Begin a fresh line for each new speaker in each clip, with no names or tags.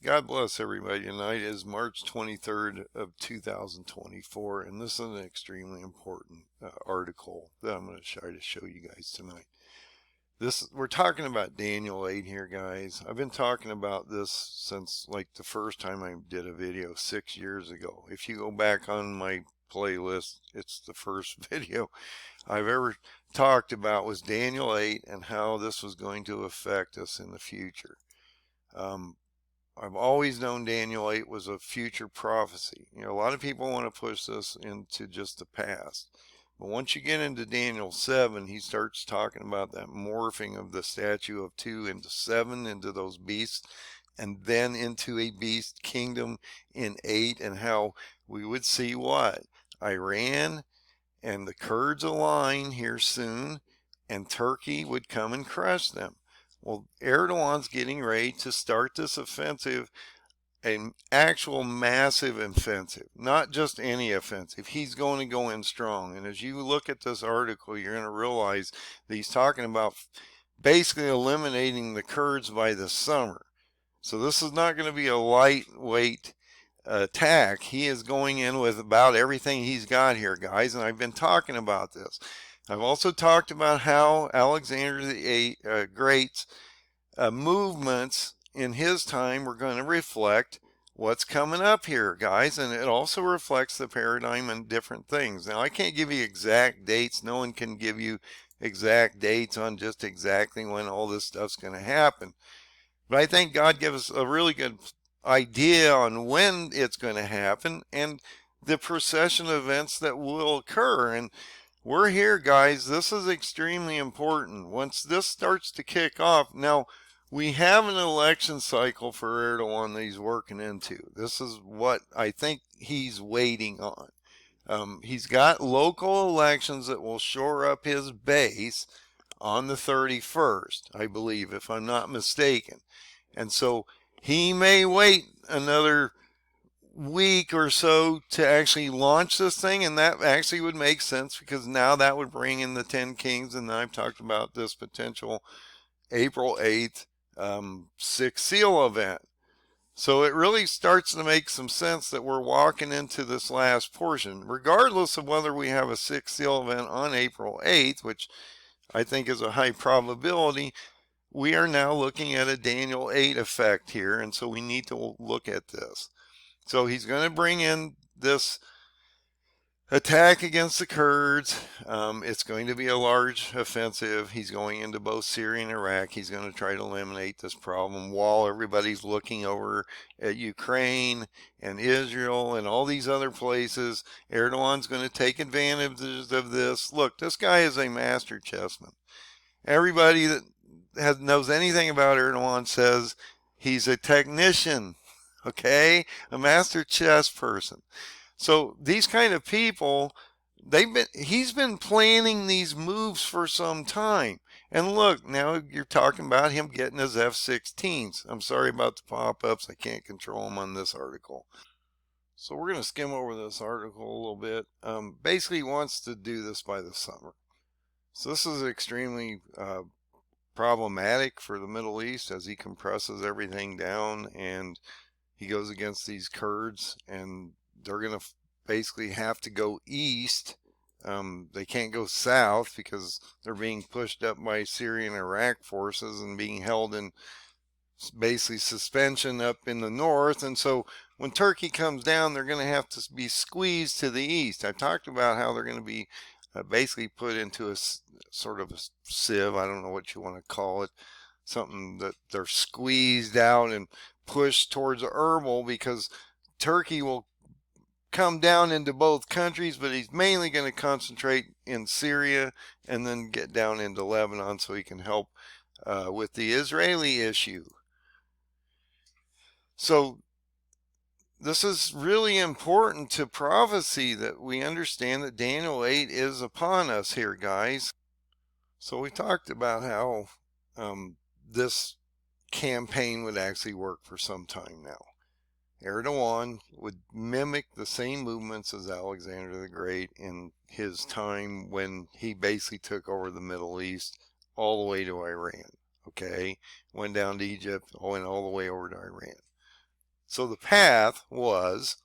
God bless everybody. Tonight is March 23rd of 2024, and this is an extremely important article that I'm going to try to show you guys tonight. We're talking about Daniel 8 here, guys. I've been talking about this since like the first time I did a video 6 years ago. If you go back on my playlist, it's the first video I've ever talked about was Daniel 8 and how this was going to affect us in the future. I've always known Daniel 8 was a future prophecy. You know, a lot of people want to push this into just the past. But once you get into Daniel 7, he starts talking about that morphing of the statue of 2 into 7, into those beasts, and then into a beast kingdom in 8, and how we would see what? Iran and the Kurds align here soon, and Turkey would come and crush them. Well, Erdoğan's getting ready to start this offensive, an actual massive offensive, not just any offensive. He's going to go in strong. And as you look at this article, you're going to realize that he's talking about basically eliminating the Kurds by the summer. So this is not going to be a lightweight attack. He is going in with about everything he's got here, guys. And I've been talking about this. I've also talked about how Alexander the Great's movements in his time were going to reflect what's coming up here, guys, and it also reflects the paradigm and different things. Now, I can't give you exact dates. No one can give you exact dates on just exactly when all this stuff's going to happen. But I think God gives us a really good idea on when it's going to happen and the procession of events that will occur. And we're here, guys. This is extremely important. Once this starts to kick off, now we have an election cycle for Erdoğan that he's working into. This is what I think he's waiting on. He's got local elections that will shore up his base on the 31st, I believe, if I'm not mistaken. And so he may wait another week or so to actually launch this thing, and that actually would make sense because now that would bring in the 10 kings, and I've talked about this potential April 8th sixth seal event. So it really starts to make some sense that we're walking into this last portion, regardless of whether we have a sixth seal event on April 8th, which I think is a high probability. We are now looking at a Daniel 8 effect here, and so we need to look at this. So he's going to bring in this attack against the Kurds. It's going to be a large offensive. He's going into both Syria and Iraq. He's going to try to eliminate this problem while everybody's looking over at Ukraine and Israel and all these other places. Erdogan's going to take advantage of this. Look, this guy is a master chessman. Everybody that knows anything about Erdogan says he's a technician. Okay, a master chess person. So these kind of people, he's been planning these moves for some time. And look, now you're talking about him getting his F-16s. I'm sorry about the pop-ups. I can't control them on this article. So we're going to skim over this article a little bit. Basically, he wants to do this by the summer. So this is extremely problematic for the Middle East as he compresses everything down and he goes against these Kurds, and they're going to basically have to go east. They can't go south because they're being pushed up by Syria and Iraq forces and being held in basically suspension up in the north. And so when Turkey comes down, they're going to have to be squeezed to the east. I talked about how they're going to be basically put into a sort of a sieve. I don't know what you want to call it. Something that they're squeezed out and pushed towards Erbil because Turkey will come down into both countries, but he's mainly going to concentrate in Syria and then get down into Lebanon so he can help with the Israeli issue. So this is really important to prophecy that we understand that Daniel 8 is upon us here, guys. So we talked about how this campaign would actually work for some time now. Erdoğan would mimic the same movements as Alexander the Great in his time when he basically took over the Middle East all the way to Iran. Okay, went down to Egypt, went all the way over to Iran. So the path was,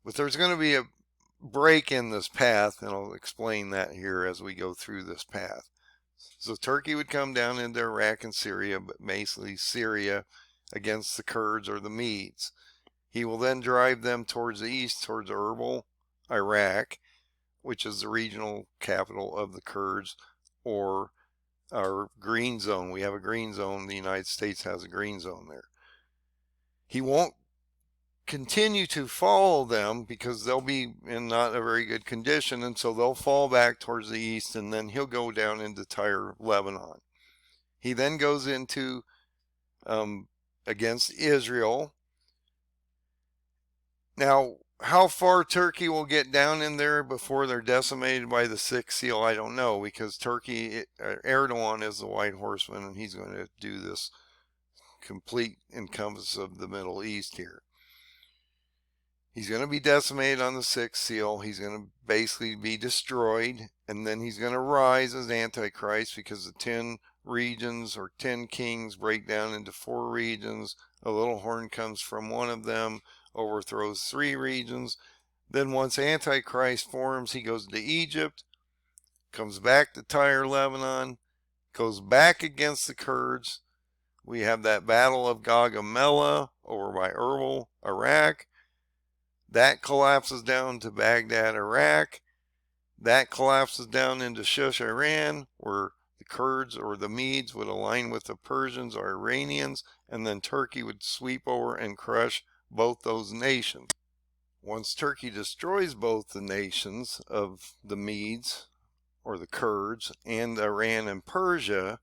but there's going to be a break in this path, and I'll explain that here as we go through this path. So Turkey would come down into Iraq and Syria, but basically Syria against the Kurds or the Medes. He will then drive them towards the east, towards Erbil, Iraq, which is the regional capital of the Kurds, or our green zone. We have a green zone. The United States has a green zone there. He won't continue to follow them because they'll be in not a very good condition, and so they'll fall back towards the east, and then he'll go down into Tyre, Lebanon. He then goes into against Israel. Now, how far Turkey will get down in there before they're decimated by the sixth seal, I don't know, because Turkey, Erdoğan is the white horseman, and he's going to do this complete encompass of the Middle East here. He's going to be decimated on the sixth seal. He's going to basically be destroyed, and then he's going to rise as Antichrist because the 10 regions or 10 kings break down into 4 regions. A little horn comes from one of them, overthrows 3 regions. Then once Antichrist forms, he goes to Egypt, comes back to Tyre, Lebanon, goes back against the Kurds. We have that battle of Gaugamela over by Erbil, Iraq. That collapses down to Baghdad, Iraq. That collapses down into Shush, Iran, where the Kurds or the Medes would align with the Persians or Iranians, and then Turkey would sweep over and crush both those nations. Once Turkey destroys both the nations of the Medes or the Kurds and Iran and Persia,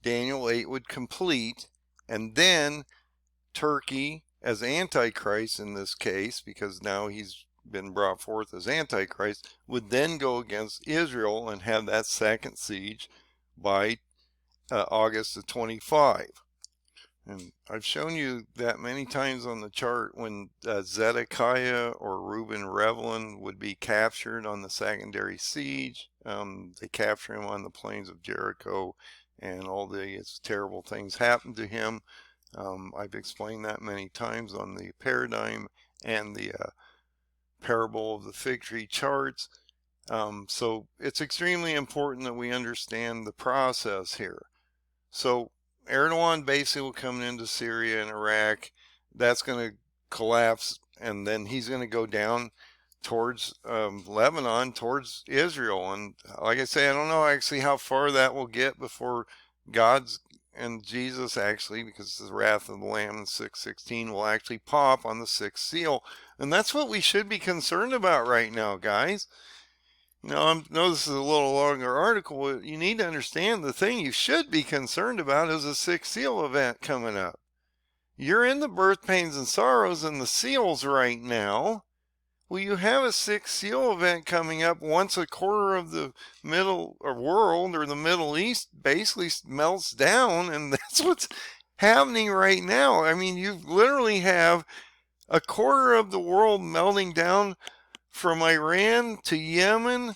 Daniel 8 would complete, and then Turkey, as Antichrist in this case, because now he's been brought forth as Antichrist, would then go against Israel and have that second siege by August of 25. And I've shown you that many times on the chart when Zedekiah or Reuben Revlin would be captured on the secondary siege. They capture him on the plains of Jericho, and all these terrible things happen to him. I've explained that many times on the paradigm and the parable of the fig tree charts. So it's extremely important that we understand the process here. So Erdoğan basically will come into Syria and Iraq. That's going to collapse, and then he's going to go down towards Lebanon, towards Israel. And like I say, I don't know actually how far that will get before God's and Jesus actually, because the wrath of the Lamb in 6:16 will actually pop on the 6th seal. And that's what we should be concerned about right now, guys. You know, I know this is a little longer article, but you need to understand the thing you should be concerned about is a 6th seal event coming up. You're in the birth pains and sorrows and the seals right now. Well, you have a 6th seal event coming up once a quarter of the middle world or the Middle East basically melts down, and that's what's happening right now. I mean, you literally have a quarter of the world melting down from Iran to Yemen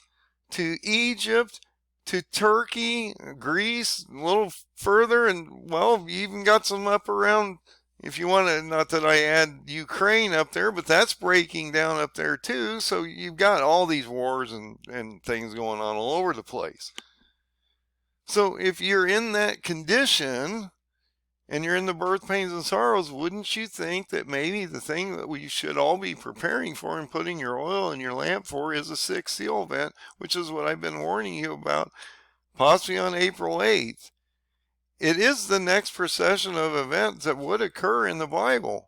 to Egypt to Turkey, Greece, a little further, and well, you even got some up around, if you want to, not that I add Ukraine up there, but that's breaking down up there too. So you've got all these wars and things going on all over the place. So if you're in that condition and you're in the birth pains and sorrows, wouldn't you think that maybe the thing that we should all be preparing for and putting your oil in your lamp for is a 6th seal event, which is what I've been warning you about, possibly on April 8th. It is the next procession of events that would occur in the Bible.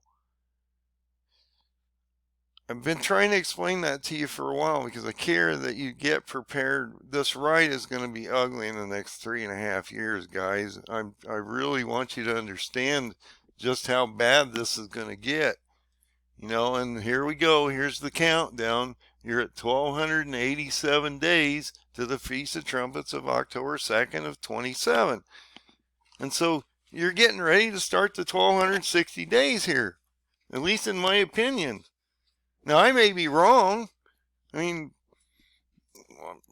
I've been trying to explain that to you for a while because I care that you get prepared. This ride is going to be ugly in the next 3.5 years, guys. I really want you to understand just how bad this is going to get. You know, and here we go. Here's the countdown. You're at 1,287 days to the Feast of Trumpets of October 2nd of 27. And so you're getting ready to start the 1,260 days here, at least in my opinion. Now, I may be wrong. I mean,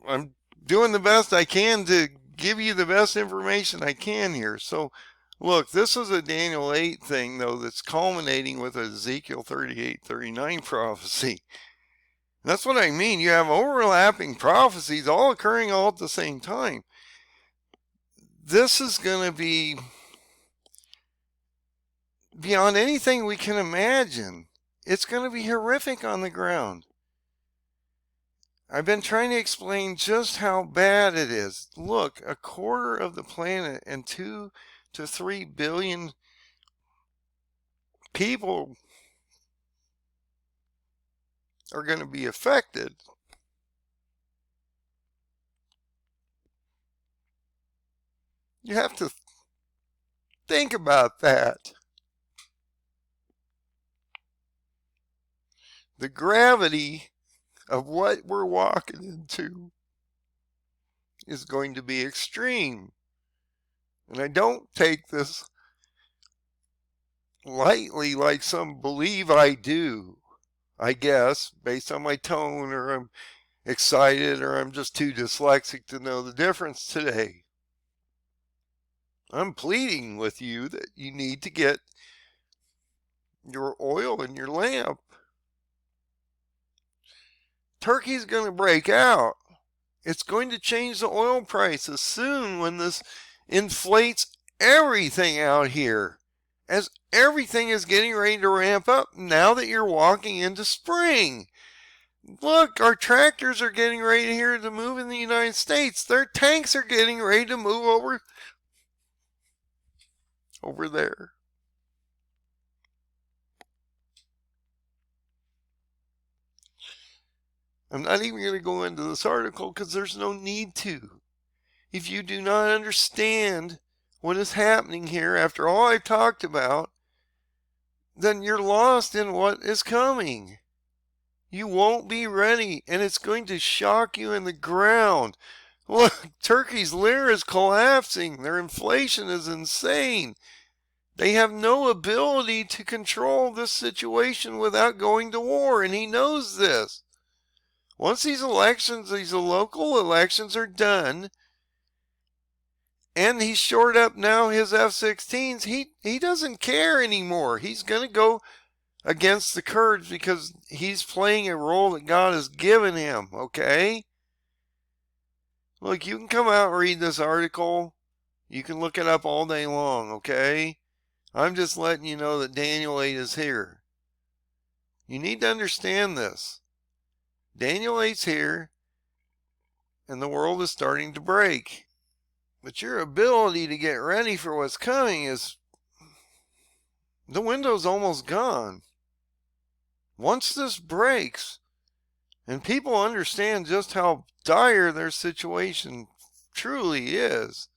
I'm doing the best I can to give you the best information I can here. So Look, this is a Daniel 8 thing, though, that's culminating with Ezekiel 38:39 prophecy. That's what I mean. You have overlapping prophecies all occurring all at the same time. This is going to be beyond anything we can imagine. It's going to be horrific on the ground. I've been trying to explain just how bad it is. Look, a quarter of the planet and 2 to 3 billion people are going to be affected. You have to think about that. The gravity of what we're walking into is going to be extreme. And I don't take this lightly like some believe I do, I guess, based on my tone, or I'm excited, or I'm just too dyslexic to know the difference today. I'm pleading with you that you need to get your oil in your lamp. Turkey's going to break out. It's going to change the oil prices soon when this inflates everything out here, as everything is getting ready to ramp up now that you're walking into spring. Look, our tractors are getting ready here to move in the United States. Their tanks are getting ready to move over there. I'm not even going to go into this article because there's no need to. If you do not understand what is happening here after all I've talked about, then you're lost in what is coming. You won't be ready, and it's going to shock you in the ground. Look, Turkey's lira is collapsing. Their inflation is insane. They have no ability to control this situation without going to war, and he knows this. Once these local elections are done, and he's shored up now his F-16s, he doesn't care anymore. He's going to go against the Kurds because he's playing a role that God has given him, okay? Look, you can come out and read this article. You can look it up all day long, okay? I'm just letting you know that Daniel 8 is here. You need to understand this. Daniel 8's here, and the world is starting to break. But your ability to get ready for what's coming is... the window's almost gone. Once this breaks, and people understand just how dire their situation truly is,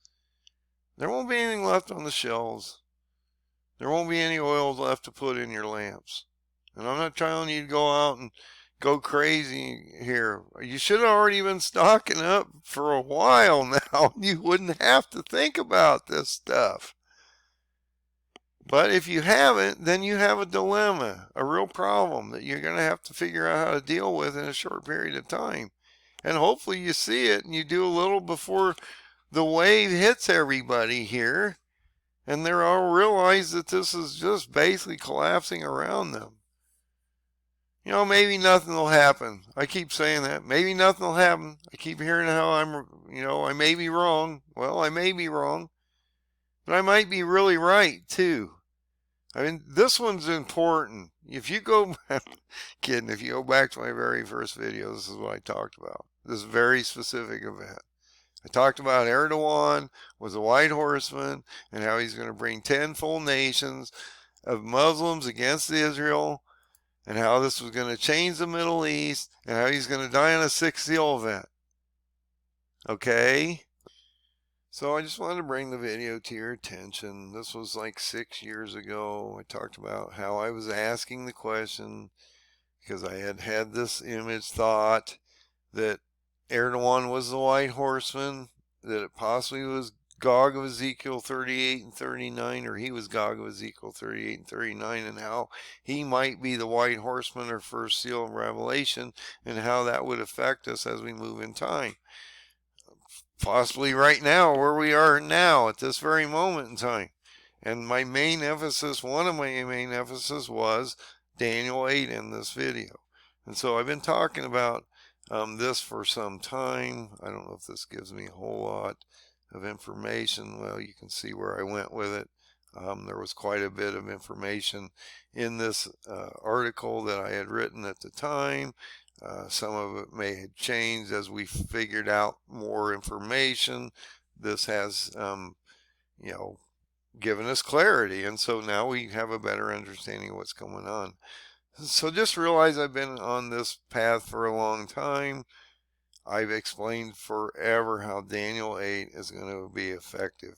there won't be anything left on the shelves. There won't be any oil left to put in your lamps. And I'm not telling you to go out and go crazy here. You should have already been stocking up for a while now. You wouldn't have to think about this stuff. But if you haven't, then you have a dilemma, a real problem that you're going to have to figure out how to deal with in a short period of time. And hopefully you see it and you do a little before the wave hits everybody here. And they'll all realize that this is just basically collapsing around them. You know, maybe nothing will happen. I keep saying that. Maybe nothing will happen. I keep hearing how I may be wrong. Well, I may be wrong. But I might be really right, too. I mean, this one's important. If you go, kidding, if you go back to my very first video, this is what I talked about. This very specific event. I talked about Erdoğan was a white horseman and how he's going to bring 10 full nations of Muslims against Israel, and how this was going to change the Middle East, and how he's going to die on a 6th seal event. Okay? So I just wanted to bring the video to your attention. This was like 6 years ago. I talked about how I was asking the question because I had this image thought that Erdoğan was the white horseman, that it possibly was Gog of Ezekiel 38 and 39, or he was Gog of Ezekiel 38 and 39, and how he might be the white horseman or first seal of Revelation, and how that would affect us as we move in time. Possibly right now, where we are now, at this very moment in time. And my main emphasis, one of my main emphasis was Daniel 8 in this video. And so I've been talking about this for some time. I don't know if this gives me a whole lot of information. Well, you can see where I went with it. There was quite a bit of information in this article that I had written at the time. Some of it may have changed as we figured out more information. This has, you know, given us clarity, and so now we have a better understanding of what's going on. So just realize I've been on this path for a long time. I've explained forever how Daniel 8 is going to be effective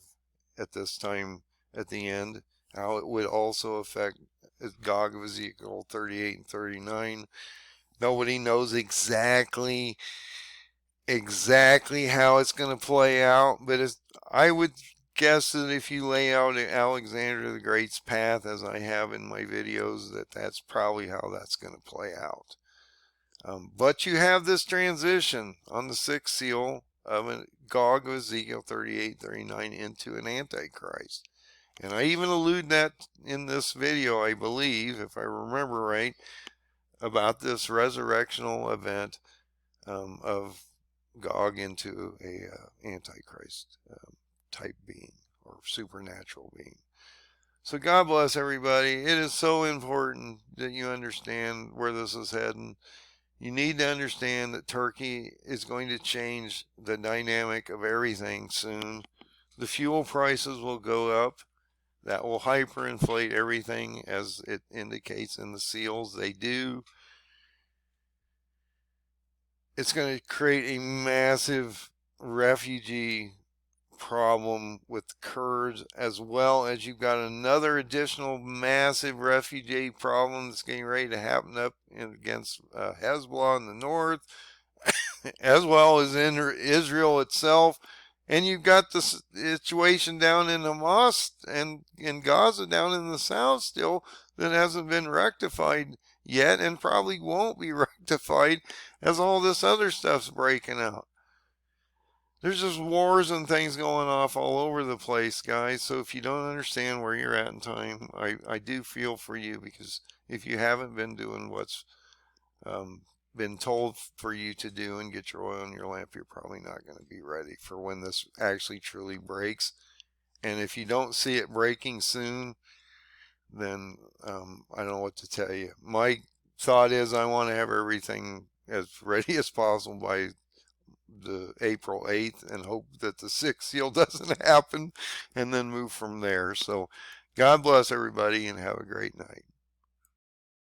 at this time at the end, how it would also affect Gog of Ezekiel 38 and 39. Nobody knows exactly how it's going to play out, but I would guess that if you lay out Alexander the Great's path as I have in my videos, that's probably how that's going to play out. But you have this transition on the sixth seal of a Gog of Ezekiel 38-39 into an Antichrist. And I even allude that in this video, I believe, if I remember right, about this resurrectional event of Gog into a Antichrist type being or supernatural being. So God bless everybody. It is so important that you understand where this is heading. You need to understand that Turkey is going to change the dynamic of everything soon. The fuel prices will go up. That will hyperinflate everything, as it indicates in the seals. They do. It's going to create a massive refugee problem with the Kurds, as well as you've got another additional massive refugee problem that's getting ready to happen up against Hezbollah in the north, as well as in Israel itself. And you've got the situation down in Hamas and in Gaza down in the south still that hasn't been rectified yet, and probably won't be rectified as all this other stuff's breaking out. There's just wars and things going off all over the place, guys. So if you don't understand where you're at in time, I do feel for you, because if you haven't been doing what's been told for you to do and get your oil in your lamp, you're probably not going to be ready for when this actually truly breaks. And if you don't see it breaking soon, then I don't know what to tell you. My thought is I want to have everything as ready as possible by the April 8th and hope that the sixth seal doesn't happen, and then move from there. So God bless everybody and have a great night.